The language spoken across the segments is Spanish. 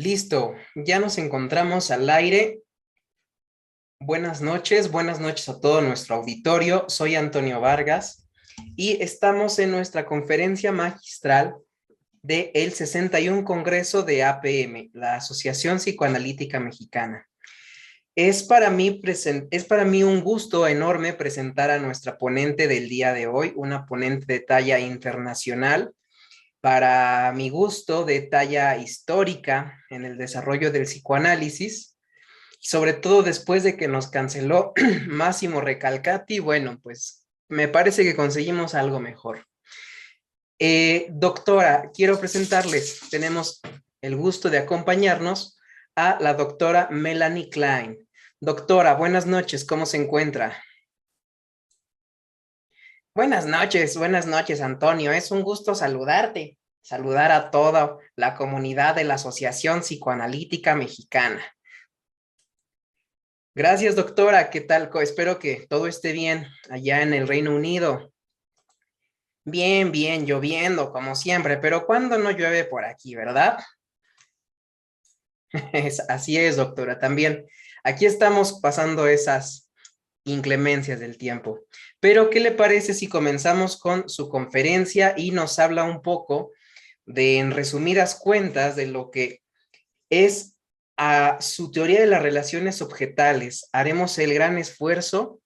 Listo, ya nos encontramos al aire. Buenas noches a todo nuestro auditorio. Soy Antonio Vargas y estamos en nuestra conferencia magistral del 61 Congreso de APM, la Asociación Psicoanalítica Mexicana. Es para mí un gusto enorme presentar a nuestra ponente del día de hoy, una ponente de talla internacional, para mi gusto de talla histórica en el desarrollo del psicoanálisis, sobre todo después de que nos canceló Máximo Recalcati. Bueno, pues me parece que conseguimos algo mejor. Doctora, quiero presentarles, tenemos el gusto de acompañarnos a la doctora Melanie Klein. Doctora, buenas noches, ¿cómo se encuentra? Buenas noches, Antonio. Es un gusto saludarte, saludar a toda la comunidad de la Asociación Psicoanalítica Mexicana. Gracias, doctora. ¿Qué tal? Espero que todo esté bien allá en el Reino Unido. Bien, bien, lloviendo como siempre, pero ¿cuándo no llueve por aquí, verdad? Así es, doctora. También aquí estamos pasando esas inclemencias del tiempo. Pero, ¿qué le parece si comenzamos con su conferencia y nos habla un poco de, en resumidas cuentas, de lo que es a su teoría de las relaciones objetales? Haremos el gran esfuerzo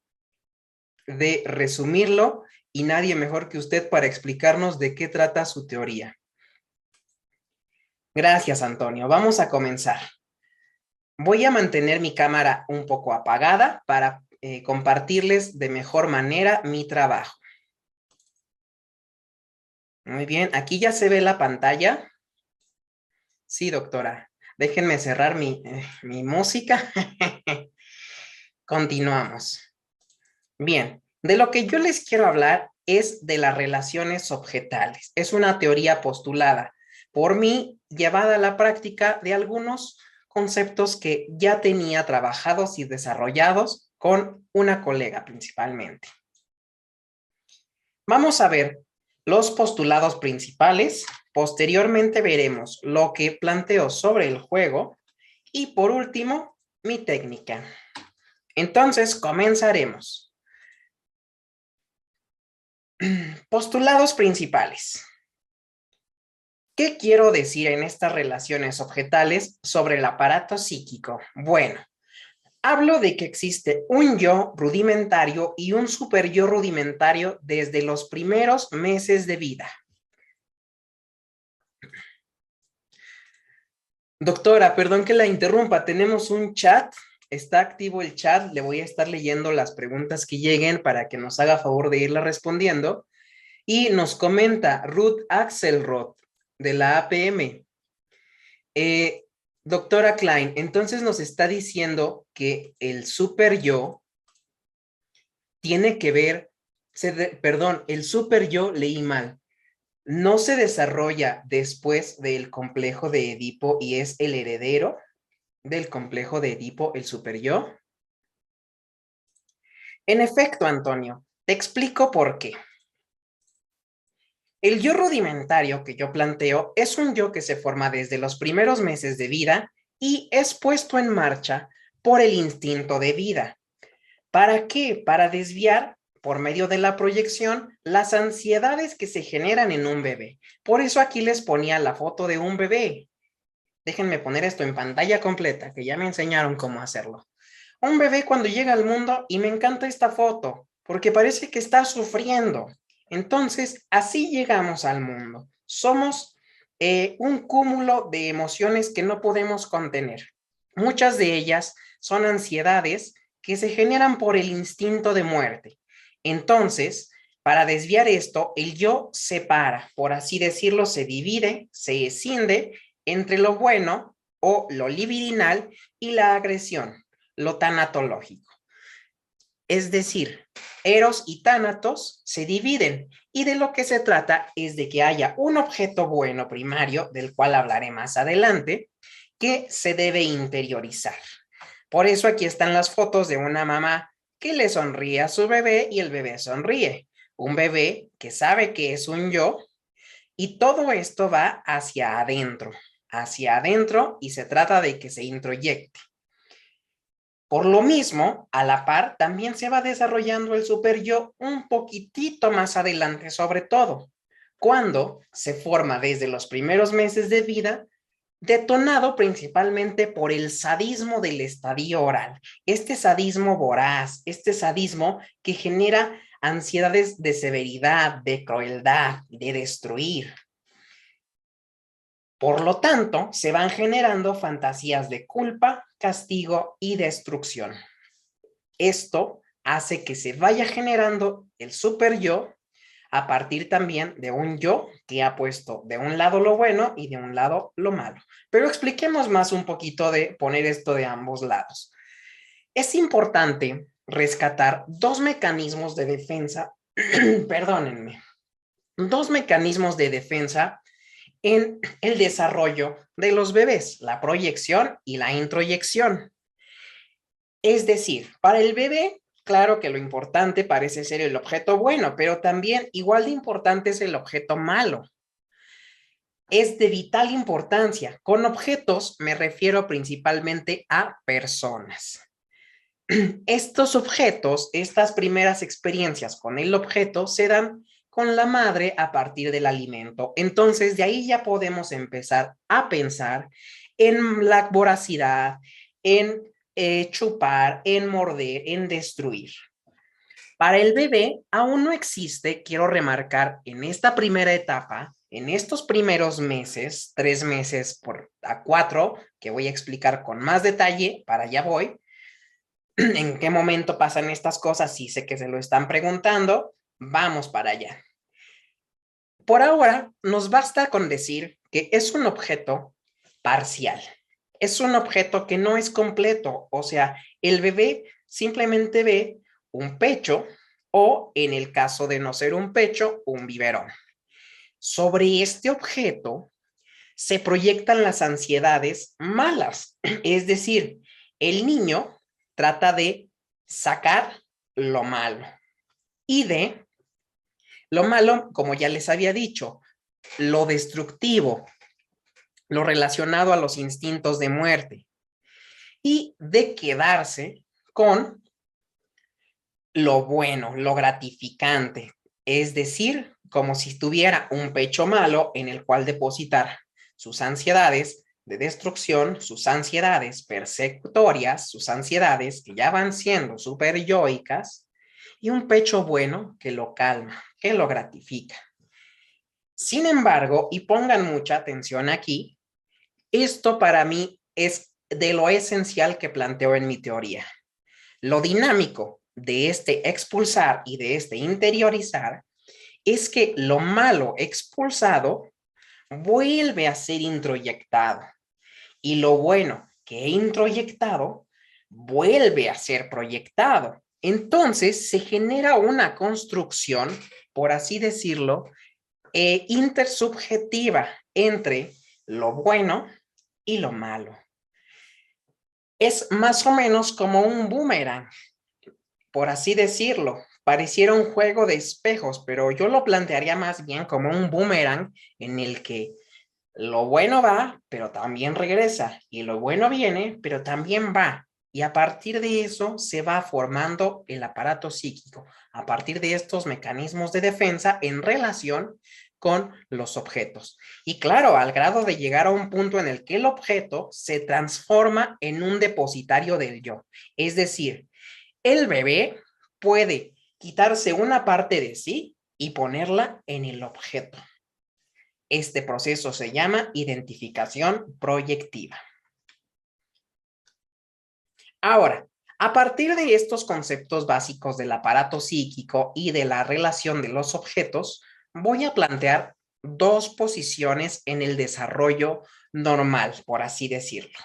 de resumirlo y nadie mejor que usted para explicarnos de qué trata su teoría. Gracias, Antonio. Vamos a comenzar. Voy a mantener mi cámara un poco apagada para compartirles de mejor manera mi trabajo. Muy bien, aquí ya se ve la pantalla. Sí, doctora. Déjenme cerrar mi música. Continuamos. Bien, de lo que yo les quiero hablar es de las relaciones objetales. Es una teoría postulada por mí, llevada a la práctica de algunos conceptos que ya tenía trabajados y desarrollados con una colega principalmente. Vamos a ver los postulados principales. Posteriormente veremos lo que planteo sobre el juego y por último, mi técnica. Entonces, comenzaremos. Postulados principales. ¿Qué quiero decir en estas relaciones objetales sobre el aparato psíquico? Bueno, hablo de que existe un yo rudimentario y un superyo rudimentario desde los primeros meses de vida. Doctora, perdón que la interrumpa, tenemos un chat, está activo el chat, le voy a estar leyendo las preguntas que lleguen para que nos haga favor de irla respondiendo. Y nos comenta Ruth Axelrod de la APM. Doctora Klein, entonces nos está diciendo que el super yo tiene que ver, perdón, el super yo leí mal, no se desarrolla después del complejo de Edipo y es el heredero del complejo de Edipo, el super yo. En efecto, Antonio, te explico por qué. El yo rudimentario que yo planteo es un yo que se forma desde los primeros meses de vida y es puesto en marcha por el instinto de vida. ¿Para qué? Para desviar, por medio de la proyección, las ansiedades que se generan en un bebé. Por eso aquí les ponía la foto de un bebé. Déjenme poner esto en pantalla completa, que ya me enseñaron cómo hacerlo. Un bebé cuando llega al mundo, y me encanta esta foto, porque parece que está sufriendo. Entonces, así llegamos al mundo. Somos un cúmulo de emociones que no podemos contener. Muchas de ellas son ansiedades que se generan por el instinto de muerte. Entonces, para desviar esto, el yo separa, por así decirlo, se divide, se escinde entre lo bueno o lo libidinal y la agresión, lo tanatológico. Es decir, Eros y Tánatos se dividen y de lo que se trata es de que haya un objeto bueno primario, del cual hablaré más adelante, que se debe interiorizar. Por eso aquí están las fotos de una mamá que le sonríe a su bebé y el bebé sonríe. Un bebé que sabe que es un yo y todo esto va hacia adentro, hacia adentro y se trata de que se introyecte. Por lo mismo, a la par, también se va desarrollando el superyo un poquitito más adelante, sobre todo, cuando se forma desde los primeros meses de vida, detonado principalmente por el sadismo del estadio oral, este sadismo voraz, este sadismo que genera ansiedades de severidad, de crueldad, de destruir. Por lo tanto, se van generando fantasías de culpa, castigo y destrucción. Esto hace que se vaya generando el super yo a partir también de un yo que ha puesto de un lado lo bueno y de un lado lo malo. Pero expliquemos más un poquito de poner esto de ambos lados. Es importante rescatar dos mecanismos de defensa, perdónenme, dos mecanismos de defensa en el desarrollo de los bebés, la proyección y la introyección. Es decir, para el bebé, claro que lo importante parece ser el objeto bueno, pero también igual de importante es el objeto malo. Es de vital importancia. Con objetos me refiero principalmente a personas. Estos objetos, estas primeras experiencias con el objeto se dan con la madre a partir del alimento. Entonces, de ahí ya podemos empezar a pensar en la voracidad, en chupar, en morder, en destruir. Para el bebé aún no existe, quiero remarcar, en esta primera etapa, en estos primeros meses, 3 meses a 4, que voy a explicar con más detalle, para allá voy, en qué momento pasan estas cosas, sí sé que se lo están preguntando, vamos para allá. Por ahora, nos basta con decir que es un objeto parcial. Es un objeto que no es completo, o sea, el bebé simplemente ve un pecho o, en el caso de no ser un pecho, un biberón. Sobre este objeto se proyectan las ansiedades malas, es decir, el niño trata de sacar lo malo y de lo malo, como ya les había dicho, lo destructivo, lo relacionado a los instintos de muerte y de quedarse con lo bueno, lo gratificante, es decir, como si tuviera un pecho malo en el cual depositar sus ansiedades de destrucción, sus ansiedades persecutorias, sus ansiedades que ya van siendo super yoicas, y un pecho bueno que lo calma, que lo gratifica. Sin embargo, y pongan mucha atención aquí, esto para mí es de lo esencial que planteo en mi teoría. Lo dinámico de este expulsar y de este interiorizar es que lo malo expulsado vuelve a ser introyectado y lo bueno que he introyectado vuelve a ser proyectado. Entonces se genera una construcción, por así decirlo, intersubjetiva entre lo bueno y lo malo. Es más o menos como un boomerang, por así decirlo. Pareciera un juego de espejos, pero yo lo plantearía más bien como un boomerang en el que lo bueno va, pero también regresa, y lo bueno viene, pero también va. Y a partir de eso se va formando el aparato psíquico, a partir de estos mecanismos de defensa en relación con los objetos. Y claro, al grado de llegar a un punto en el que el objeto se transforma en un depositario del yo. Es decir, el bebé puede quitarse una parte de sí y ponerla en el objeto. Este proceso se llama identificación proyectiva. Ahora, a partir de estos conceptos básicos del aparato psíquico y de la relación de los objetos, voy a plantear dos posiciones en el desarrollo normal, por así decirlo.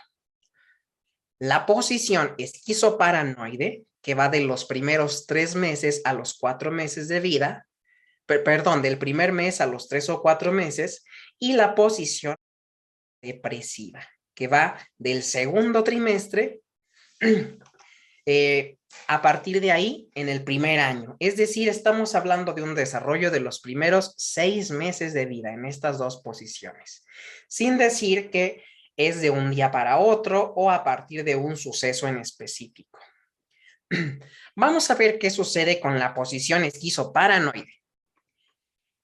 La posición esquizoparanoide, que va de los primeros 3 meses a los 4 meses de vida, perdón, del primer mes a los 3 o 4 meses, y la posición depresiva, que va del segundo trimestre a partir de ahí en el primer año. Es decir, estamos hablando de un desarrollo de los primeros 6 meses de vida en estas dos posiciones, sin decir que es de un día para otro o a partir de un suceso en específico. Vamos a ver qué sucede con la posición esquizoparanoide.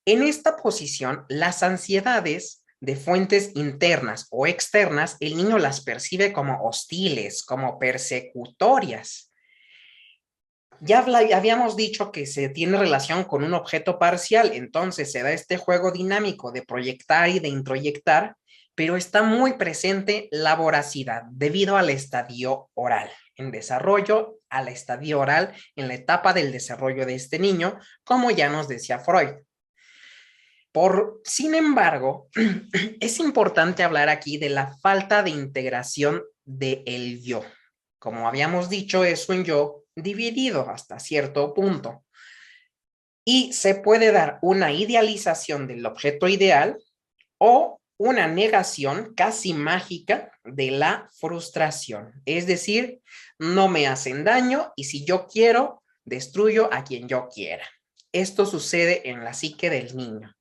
En esta posición, las ansiedades de fuentes internas o externas, el niño las percibe como hostiles, como persecutorias. Ya habíamos dicho que se tiene relación con un objeto parcial, entonces se da este juego dinámico de proyectar y de introyectar, pero está muy presente la voracidad debido al estadio oral, en desarrollo al estadio oral en la etapa del desarrollo de este niño, como ya nos decía Freud. Sin embargo, es importante hablar aquí de la falta de integración del yo. Como habíamos dicho, es un yo dividido hasta cierto punto. Y se puede dar una idealización del objeto ideal o una negación casi mágica de la frustración. Es decir, no me hacen daño y si yo quiero, destruyo a quien yo quiera. Esto sucede en la psique del niño.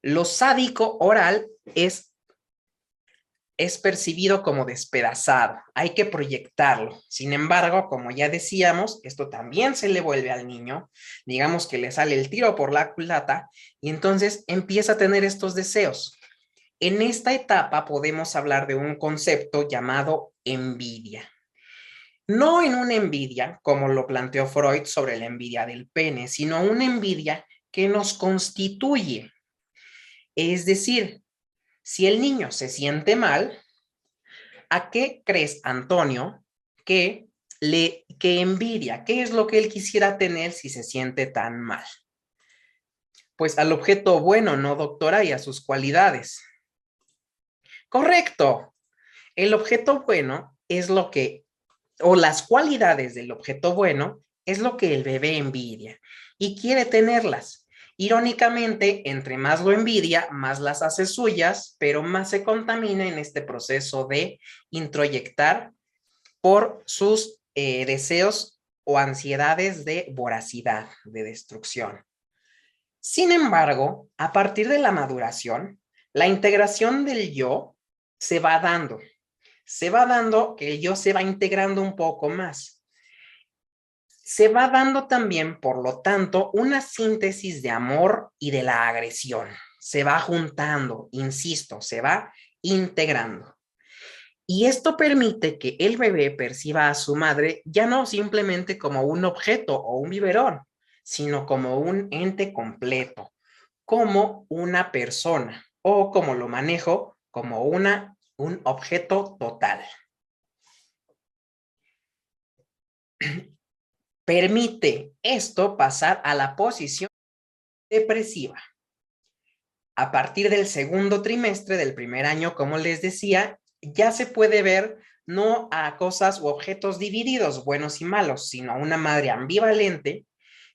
Lo sádico oral es percibido como despedazado, hay que proyectarlo. Sin embargo, como ya decíamos, esto también se le vuelve al niño, digamos que le sale el tiro por la culata y entonces empieza a tener estos deseos. En esta etapa podemos hablar de un concepto llamado envidia. No en una envidia, como lo planteó Freud sobre la envidia del pene, sino una envidia que nos constituye. Es decir, si el niño se siente mal, ¿a qué crees, Antonio, que envidia? ¿Qué es lo que él quisiera tener si se siente tan mal? Pues al objeto bueno, ¿no, doctora? Y a sus cualidades. Correcto. El objeto bueno es lo que, o las cualidades del objeto bueno, es lo que el bebé envidia y quiere tenerlas. Irónicamente, entre más lo envidia, más las hace suyas, pero más se contamina en este proceso de introyectar por sus deseos o ansiedades de voracidad, de destrucción. Sin embargo, a partir de la maduración, la integración del yo se va dando. Se va dando que el yo se va integrando un poco más. Se va dando también, por lo tanto, una síntesis de amor y de la agresión. Se va juntando, insisto, se va integrando. Y esto permite que el bebé perciba a su madre ya no simplemente como un objeto o un biberón, sino como un ente completo, como una persona o como lo manejo, como un objeto total. Permite esto pasar a la posición depresiva. A partir del segundo trimestre del primer año, como les decía, ya se puede ver no a cosas u objetos divididos, buenos y malos, sino a una madre ambivalente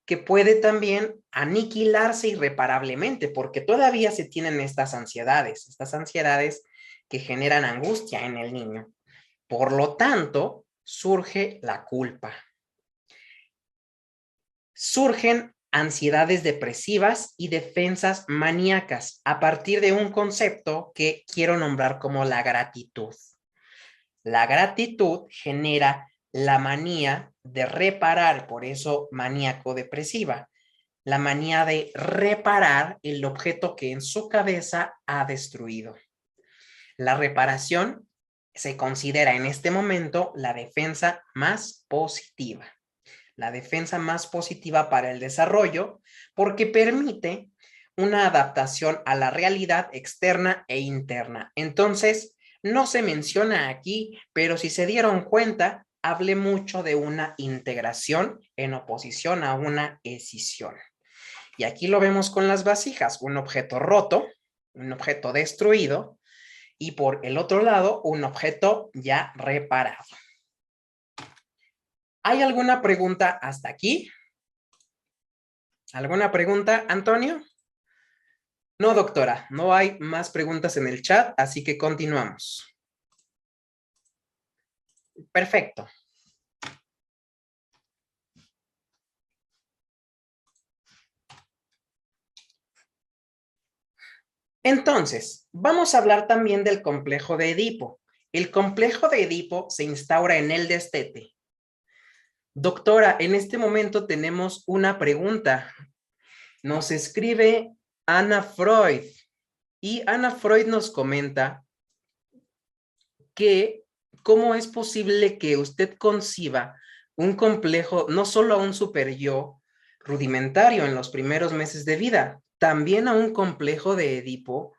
que puede también aniquilarse irreparablemente, porque todavía se tienen estas ansiedades que generan angustia en el niño. Por lo tanto, surge la culpa. Surgen ansiedades depresivas y defensas maníacas a partir de un concepto que quiero nombrar como la gratitud. La gratitud genera la manía de reparar, por eso maníaco-depresiva, la manía de reparar el objeto que en su cabeza ha destruido. La reparación se considera en este momento la defensa más positiva. La defensa más positiva para el desarrollo porque permite una adaptación a la realidad externa e interna. Entonces, no se menciona aquí, pero si se dieron cuenta, hablé mucho de una integración en oposición a una escisión. Y aquí lo vemos con las vasijas, un objeto roto, un objeto destruido, y por el otro lado, un objeto ya reparado. ¿Hay alguna pregunta hasta aquí? ¿Alguna pregunta, Antonio? No, doctora, no hay más preguntas en el chat, así que continuamos. Perfecto. Entonces, vamos a hablar también del complejo de Edipo. El complejo de Edipo se instaura en el destete. Doctora, en este momento tenemos una pregunta. Nos escribe Ana Freud y Ana Freud nos comenta que cómo es posible que usted conciba un complejo, no solo a un superyo rudimentario en los primeros meses de vida, también a un complejo de Edipo.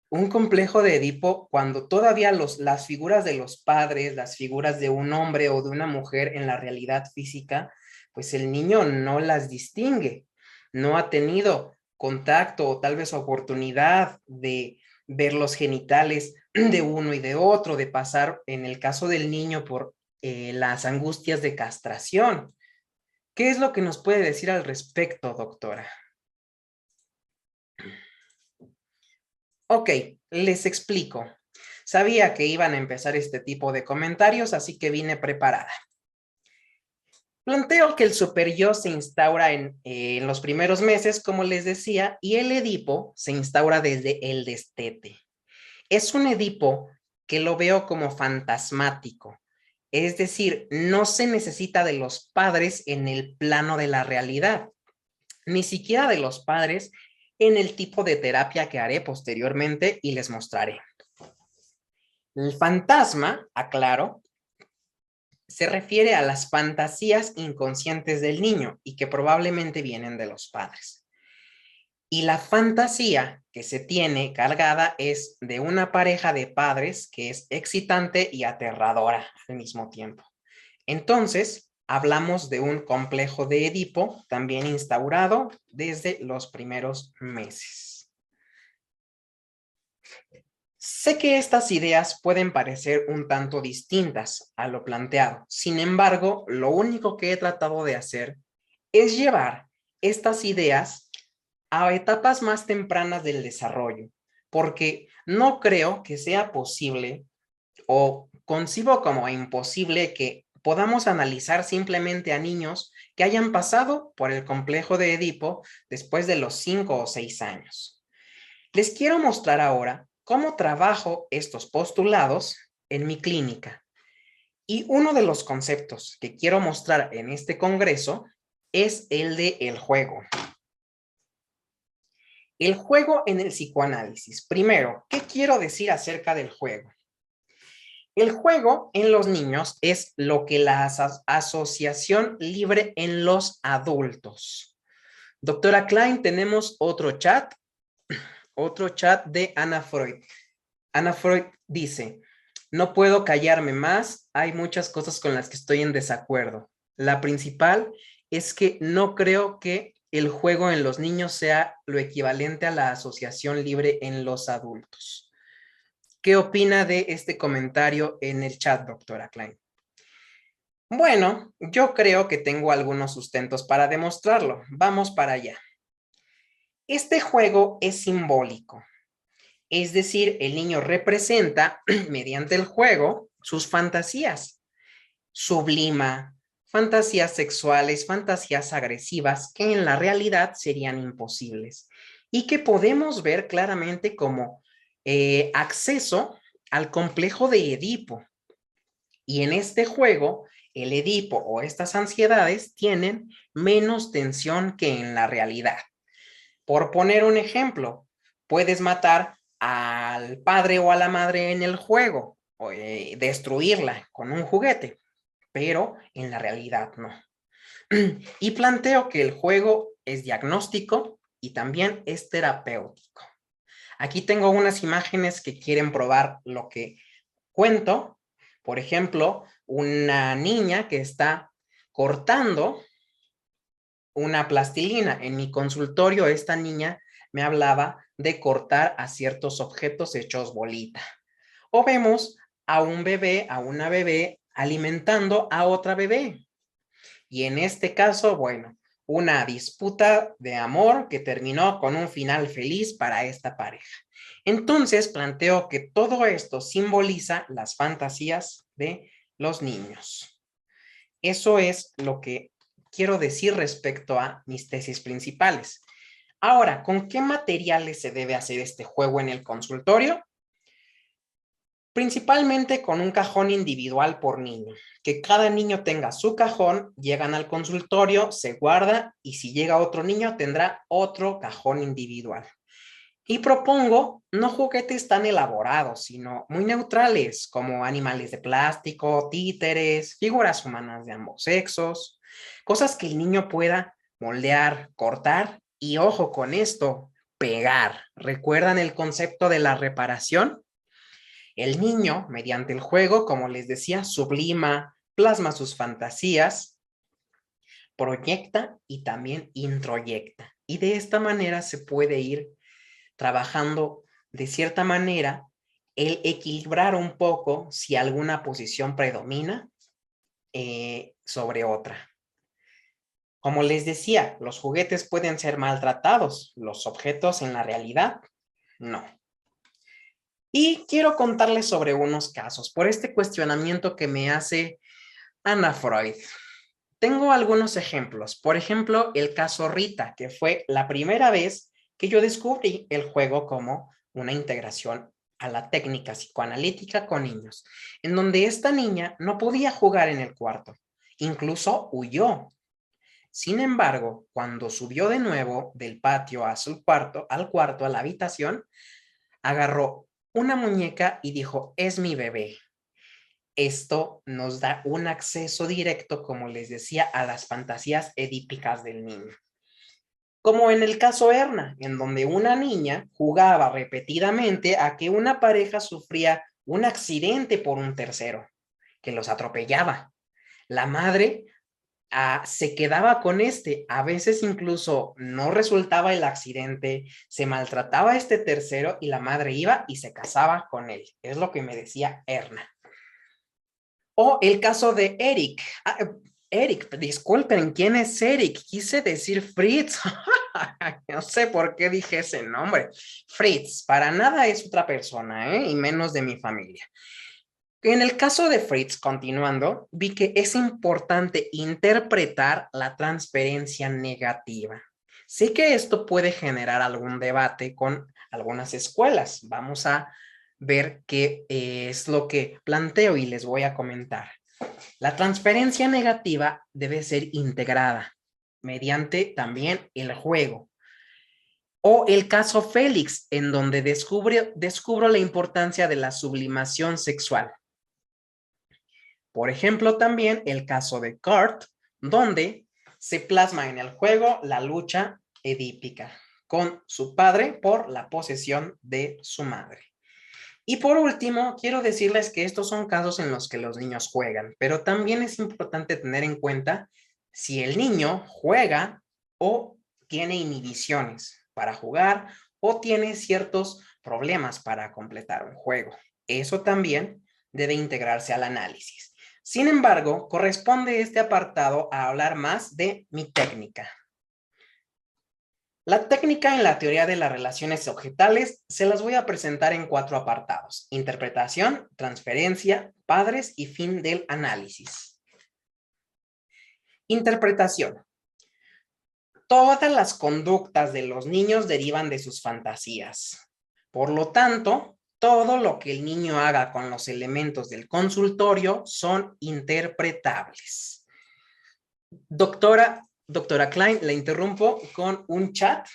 Un complejo de Edipo cuando todavía las figuras de los padres, las figuras de un hombre o de una mujer en la realidad física, pues el niño no las distingue, no ha tenido contacto o tal vez oportunidad de ver los genitales de uno y de otro, de pasar, en el caso del niño, por las angustias de castración. ¿Qué es lo que nos puede decir al respecto, doctora? Ok, les explico. Sabía que iban a empezar este tipo de comentarios, así que vine preparada. Planteo que el superyo se instaura en los primeros meses, como les decía, y el Edipo se instaura desde el destete. Es un Edipo que lo veo como fantasmático, es decir, no se necesita de los padres en el plano de la realidad, ni siquiera de los padres en el tipo de terapia que haré posteriormente y les mostraré. El fantasma, aclaro, se refiere a las fantasías inconscientes del niño y que probablemente vienen de los padres. Y la fantasía que se tiene cargada es de una pareja de padres que es excitante y aterradora al mismo tiempo. Entonces, hablamos de un complejo de Edipo también instaurado desde los primeros meses. Sé que estas ideas pueden parecer un tanto distintas a lo planteado. Sin embargo, lo único que he tratado de hacer es llevar estas ideas a etapas más tempranas del desarrollo, porque no creo que sea posible o concibo como imposible que podamos analizar simplemente a niños que hayan pasado por el complejo de Edipo después de los 5 o 6 años. Les quiero mostrar ahora cómo trabajo estos postulados en mi clínica. Y uno de los conceptos que quiero mostrar en este congreso es el de el juego. El juego en el psicoanálisis. Primero, ¿qué quiero decir acerca del juego? El juego en los niños es lo que la asociación libre en los adultos. Doctora Klein, tenemos otro chat de Ana Freud. Ana Freud dice, no puedo callarme más, hay muchas cosas con las que estoy en desacuerdo. La principal es que no creo que el juego en los niños sea lo equivalente a la asociación libre en los adultos. ¿Qué opina de este comentario en el chat, doctora Klein? Bueno, yo creo que tengo algunos sustentos para demostrarlo. Vamos para allá. Este juego es simbólico. Es decir, el niño representa mediante el juego sus fantasías. Sublima fantasías sexuales, fantasías agresivas que en la realidad serían imposibles y que podemos ver claramente como acceso al complejo de Edipo. Y en este juego, el Edipo o estas ansiedades tienen menos tensión que en la realidad. Por poner un ejemplo, puedes matar al padre o a la madre en el juego, o destruirla con un juguete, pero en la realidad no. Y planteo que el juego es diagnóstico y también es terapéutico. Aquí tengo unas imágenes que quieren probar lo que cuento. Por ejemplo, una niña que está cortando una plastilina. En mi consultorio, esta niña me hablaba de cortar a ciertos objetos hechos bolita. O vemos a un bebé, a una bebé alimentando a otra bebé. Y en este caso, bueno, una disputa de amor que terminó con un final feliz para esta pareja. Entonces planteo que todo esto simboliza las fantasías de los niños. Eso es lo que quiero decir respecto a mis tesis principales. Ahora, ¿con qué materiales se debe hacer este juego en el consultorio? Principalmente con un cajón individual por niño, que cada niño tenga su cajón, llegan al consultorio, se guarda y si llega otro niño tendrá otro cajón individual. Y propongo no juguetes tan elaborados, sino muy neutrales, como animales de plástico, títeres, figuras humanas de ambos sexos, cosas que el niño pueda moldear, cortar y ojo con esto, pegar. ¿Recuerdan el concepto de la reparación? El niño, mediante el juego, como les decía, sublima, plasma sus fantasías, proyecta y también introyecta. Y de esta manera se puede ir trabajando de cierta manera el equilibrar un poco si alguna posición predomina sobre otra. Como les decía, los juguetes pueden ser maltratados, los objetos en la realidad no. Y quiero contarles sobre unos casos por este cuestionamiento que me hace Anna Freud. Tengo algunos ejemplos. Por ejemplo, el caso Rita, que fue la primera vez que yo descubrí el juego como una integración a la técnica psicoanalítica con niños, en donde esta niña no podía jugar en el cuarto, incluso huyó. Sin embargo, cuando subió de nuevo del patio a su cuarto, a la habitación, agarró una muñeca y dijo, es mi bebé. Esto nos da un acceso directo, como les decía, a las fantasías edípicas del niño. Como en el caso Erna, en donde una niña jugaba repetidamente a que una pareja sufría un accidente por un tercero, que los atropellaba. La madre se quedaba con a veces incluso no resultaba el accidente, se maltrataba a este tercero y la madre iba y se casaba con él. Es lo que me decía Erna. O el caso de Eric. Eric, disculpen, ¿quién es Eric? Quise decir Fritz. No sé por qué dije ese nombre. Fritz, para nada es otra persona, ¿eh? Y menos de mi familia. En el caso de Fritz, continuando, vi que es importante interpretar la transferencia negativa. Sé que esto puede generar algún debate con algunas escuelas. Vamos a ver qué es lo que planteo y les voy a comentar. La transferencia negativa debe ser integrada mediante también el juego. O el caso Félix, en donde descubro la importancia de la sublimación sexual. Por ejemplo, también el caso de Kurt, donde se plasma en el juego la lucha edípica con su padre por la posesión de su madre. Y por último, quiero decirles que estos son casos en los que los niños juegan, pero también es importante tener en cuenta si el niño juega o tiene inhibiciones para jugar o tiene ciertos problemas para completar un juego. Eso también debe integrarse al análisis. Sin embargo, corresponde este apartado a hablar más de mi técnica. La técnica en la teoría de las relaciones objetales se las voy a presentar en 4 apartados: interpretación, transferencia, padres y fin del análisis. Interpretación. Todas las conductas de los niños derivan de sus fantasías. Por lo tanto, todo lo que el niño haga con los elementos del consultorio son interpretables. Doctora Klein, la interrumpo con un chat.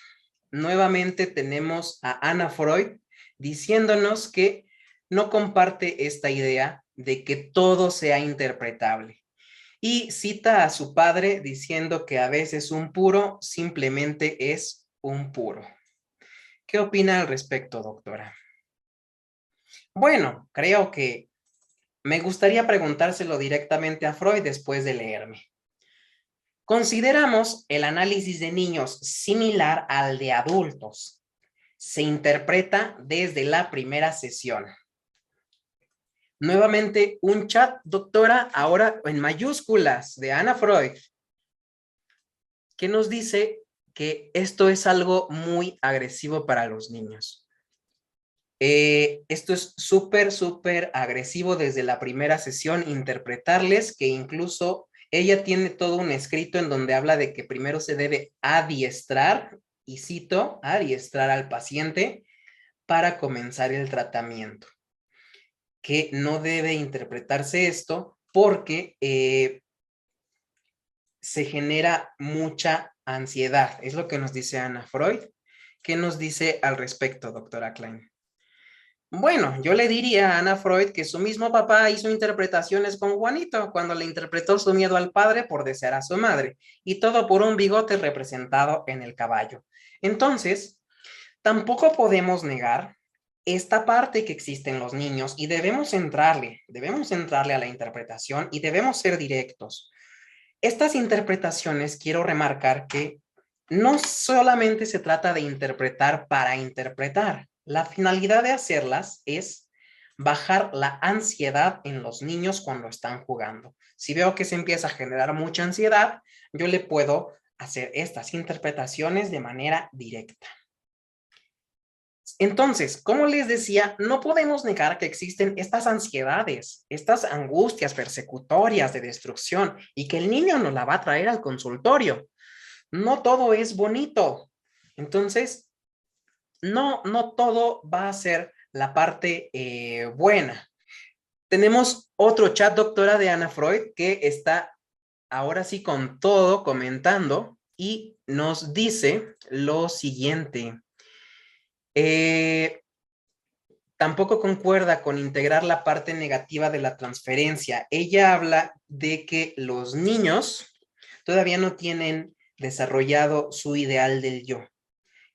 Nuevamente tenemos a Anna Freud diciéndonos que no comparte esta idea de que todo sea interpretable. Y cita a su padre diciendo que a veces un puro simplemente es un puro. ¿Qué opina al respecto, doctora? Bueno, creo que me gustaría preguntárselo directamente a Freud después de leerme. Consideramos el análisis de niños similar al de adultos. Se interpreta desde la primera sesión. Nuevamente un chat, doctora, ahora en mayúsculas, de Anna Freud, que nos dice que esto es algo muy agresivo para los niños. Esto es súper agresivo desde la primera sesión, interpretarles que incluso ella tiene todo un escrito en donde habla de que primero se debe adiestrar y cito, adiestrar al paciente para comenzar el tratamiento. Que no debe interpretarse esto porque se genera mucha ansiedad. Es lo que nos dice Ana Freud. ¿Qué nos dice al respecto, doctora Klein? Bueno, yo le diría a Ana Freud que su mismo papá hizo interpretaciones con Juanito cuando le interpretó su miedo al padre por desear a su madre, y todo por un bigote representado en el caballo. Entonces, tampoco podemos negar esta parte que existe en los niños y debemos entrarle a la interpretación y debemos ser directos. Estas interpretaciones quiero remarcar que no solamente se trata de interpretar para interpretar. La finalidad de hacerlas es bajar la ansiedad en los niños cuando están jugando. Si veo que se empieza a generar mucha ansiedad, yo le puedo hacer estas interpretaciones de manera directa. Entonces, como les decía, no podemos negar que existen estas ansiedades, estas angustias persecutorias de destrucción y que el niño nos la va a traer al consultorio. No todo es bonito. Entonces, no todo va a ser la parte buena. Tenemos otro chat, doctora, de Ana Freud, que está ahora sí con todo comentando y nos dice lo siguiente. Tampoco concuerda con integrar la parte negativa de la transferencia. Ella habla de que los niños todavía no tienen desarrollado su ideal del yo,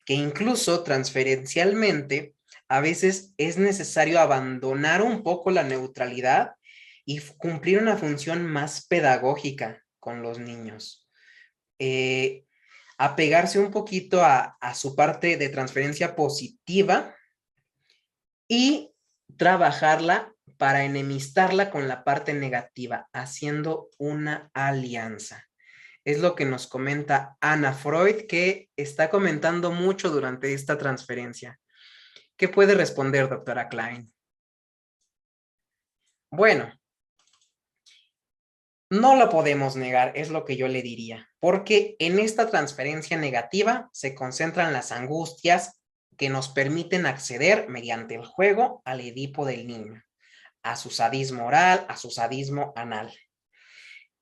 que incluso transferencialmente a veces es necesario abandonar un poco la neutralidad y cumplir una función más pedagógica con los niños. Apegarse un poquito a su parte de transferencia positiva y trabajarla para enemistarla con la parte negativa, haciendo una alianza. Es lo que nos comenta Ana Freud, que está comentando mucho durante esta transferencia. ¿Qué puede responder, doctora Klein? Bueno, no lo podemos negar, es lo que yo le diría, porque en esta transferencia negativa se concentran las angustias que nos permiten acceder mediante el juego al Edipo del niño, a su sadismo oral, a su sadismo anal.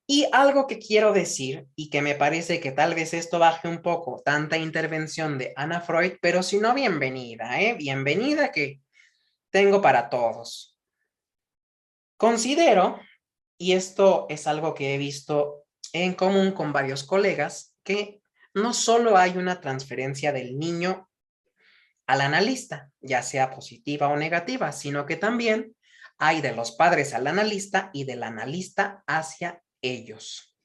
Y algo que quiero decir, y que me parece que tal vez esto baje un poco tanta intervención de Ana Freud, pero si no, bienvenida, bienvenida que tengo para todos. Considero, y esto es algo que he visto en común con varios colegas, que no solo hay una transferencia del niño al analista, ya sea positiva o negativa, sino que también hay de los padres al analista y del analista hacia ellos.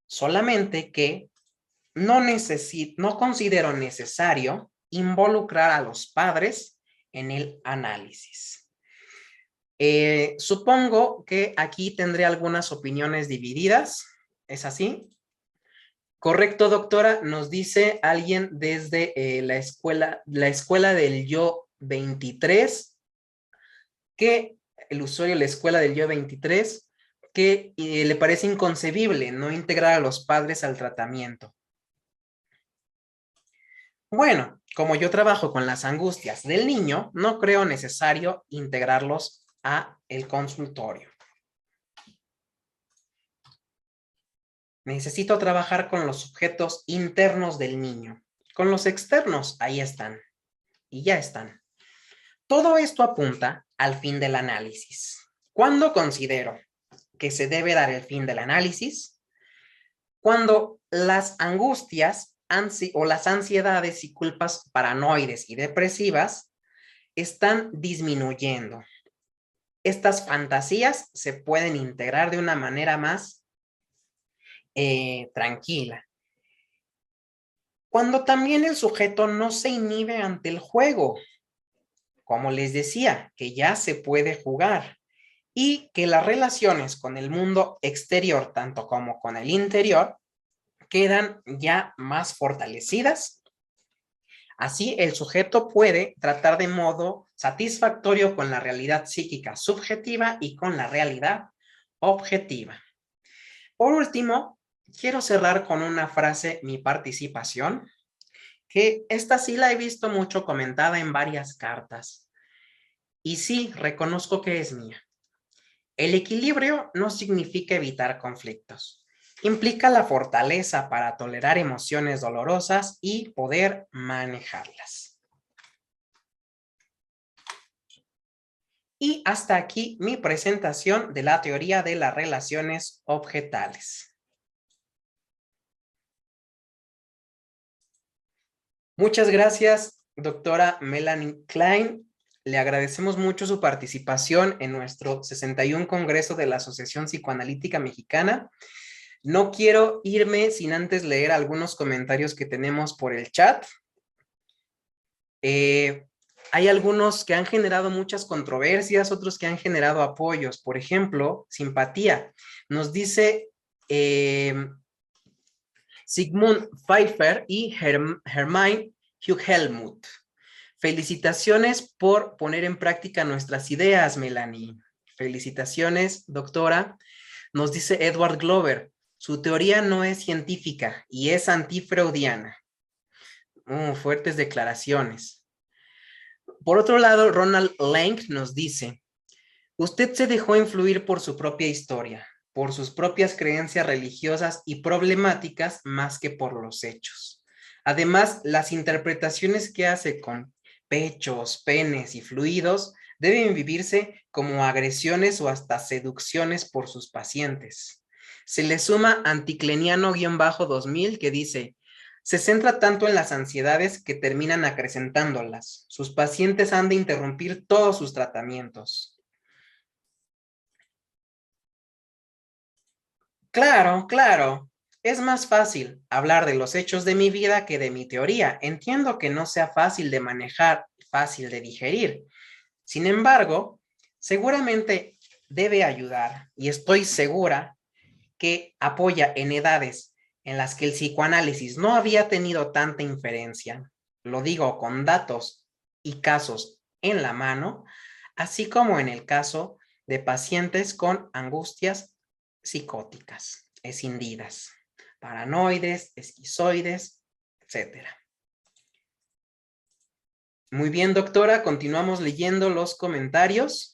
Solamente que no considero necesario involucrar a los padres en el análisis. Supongo que aquí tendré algunas opiniones divididas. ¿Es así? Correcto, doctora. Nos dice alguien desde la escuela del yo 23, que el usuario de la escuela del yo 23, que le parece inconcebible no integrar a los padres al tratamiento. Bueno, como yo trabajo con las angustias del niño, no creo necesario integrarlos a el consultorio. Necesito trabajar con los sujetos internos del niño. Con los externos, ahí están. Y ya están. Todo esto apunta al fin del análisis. ¿Cuándo considero que se debe dar el fin del análisis? Cuando las angustias o las ansiedades y culpas paranoides y depresivas están disminuyendo. Estas fantasías se pueden integrar de una manera más tranquila. Cuando también el sujeto no se inhibe ante el juego, como les decía, que ya se puede jugar y que las relaciones con el mundo exterior, tanto como con el interior, quedan ya más fortalecidas. Así, el sujeto puede tratar de modo satisfactorio con la realidad psíquica subjetiva y con la realidad objetiva. Por último, quiero cerrar con una frase mi participación, que esta sí la he visto mucho comentada en varias cartas. Y sí, reconozco que es mía. El equilibrio no significa evitar conflictos. Implica la fortaleza para tolerar emociones dolorosas y poder manejarlas. Y hasta aquí mi presentación de la teoría de las relaciones objetales. Muchas gracias, doctora Melanie Klein. Le agradecemos mucho su participación en nuestro 61 Congreso de la Asociación Psicoanalítica Mexicana. No quiero irme sin antes leer algunos comentarios que tenemos por el chat. Hay algunos que han generado muchas controversias, otros que han generado apoyos. Por ejemplo, simpatía. Nos dice Sigmund Pfeiffer y Hermine Hugh-Helmuth. Felicitaciones por poner en práctica nuestras ideas, Melanie. Felicitaciones, doctora. Nos dice Edward Glover. Su teoría no es científica y es antifreudiana. Fuertes declaraciones. Por otro lado, Ronald Lang nos dice, usted se dejó influir por su propia historia, por sus propias creencias religiosas y problemáticas más que por los hechos. Además, las interpretaciones que hace con pechos, penes y fluidos deben vivirse como agresiones o hasta seducciones por sus pacientes. Se le suma Anticleniano-2000 que dice, se centra tanto en las ansiedades que terminan acrecentándolas. Sus pacientes han de interrumpir todos sus tratamientos. Claro, claro. Es más fácil hablar de los hechos de mi vida que de mi teoría. Entiendo que no sea fácil de manejar, fácil de digerir. Sin embargo, seguramente debe ayudar y estoy segura que apoya en edades en las que el psicoanálisis no había tenido tanta inferencia, lo digo con datos y casos en la mano, así como en el caso de pacientes con angustias psicóticas, escindidas, paranoides, esquizoides, etc. Muy bien, doctora, continuamos leyendo los comentarios.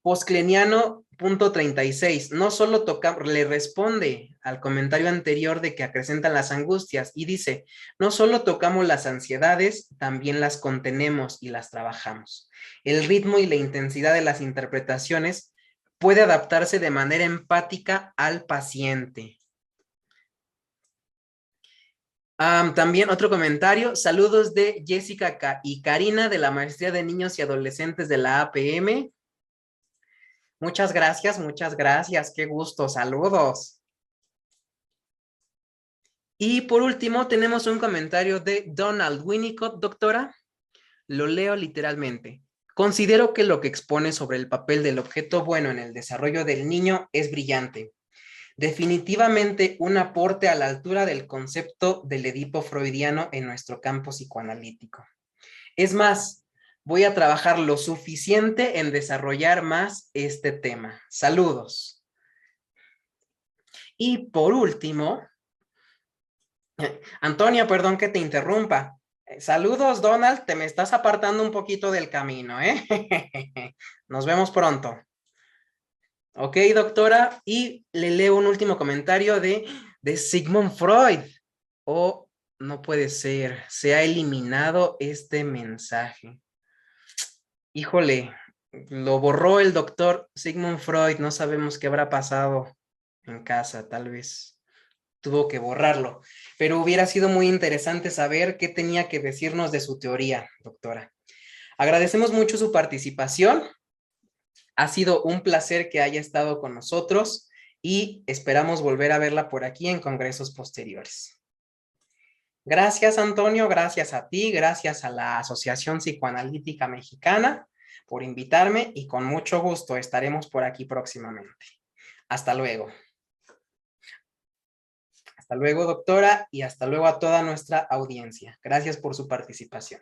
Poscleniano.36, no solo tocamos, le responde al comentario anterior de que acrecentan las angustias y dice, no solo tocamos las ansiedades, también las contenemos y las trabajamos. El ritmo y la intensidad de las interpretaciones puede adaptarse de manera empática al paciente. También otro comentario, saludos de Jessica y Karina de la Maestría de Niños y Adolescentes de la APM. Muchas gracias, qué gusto, saludos. Y por último tenemos un comentario de Donald Winnicott, doctora. Lo leo literalmente. Considero que lo que expone sobre el papel del objeto bueno en el desarrollo del niño es brillante. Definitivamente un aporte a la altura del concepto del Edipo freudiano en nuestro campo psicoanalítico. Es más, voy a trabajar lo suficiente en desarrollar más este tema. Saludos. Y por último, Antonia, perdón que te interrumpa. Saludos, Donald, te me estás apartando un poquito del camino, ¿eh? Nos vemos pronto. Ok, doctora, y le leo un último comentario de Sigmund Freud. Oh, no puede ser, se ha eliminado este mensaje. Híjole, lo borró el doctor Sigmund Freud, no sabemos qué habrá pasado en casa, tal vez tuvo que borrarlo, pero hubiera sido muy interesante saber qué tenía que decirnos de su teoría, doctora. Agradecemos mucho su participación, ha sido un placer que haya estado con nosotros y esperamos volver a verla por aquí en congresos posteriores. Gracias, Antonio, gracias a ti, gracias a la Asociación Psicoanalítica Mexicana por invitarme y con mucho gusto estaremos por aquí próximamente. Hasta luego. Hasta luego, doctora, y hasta luego a toda nuestra audiencia. Gracias por su participación.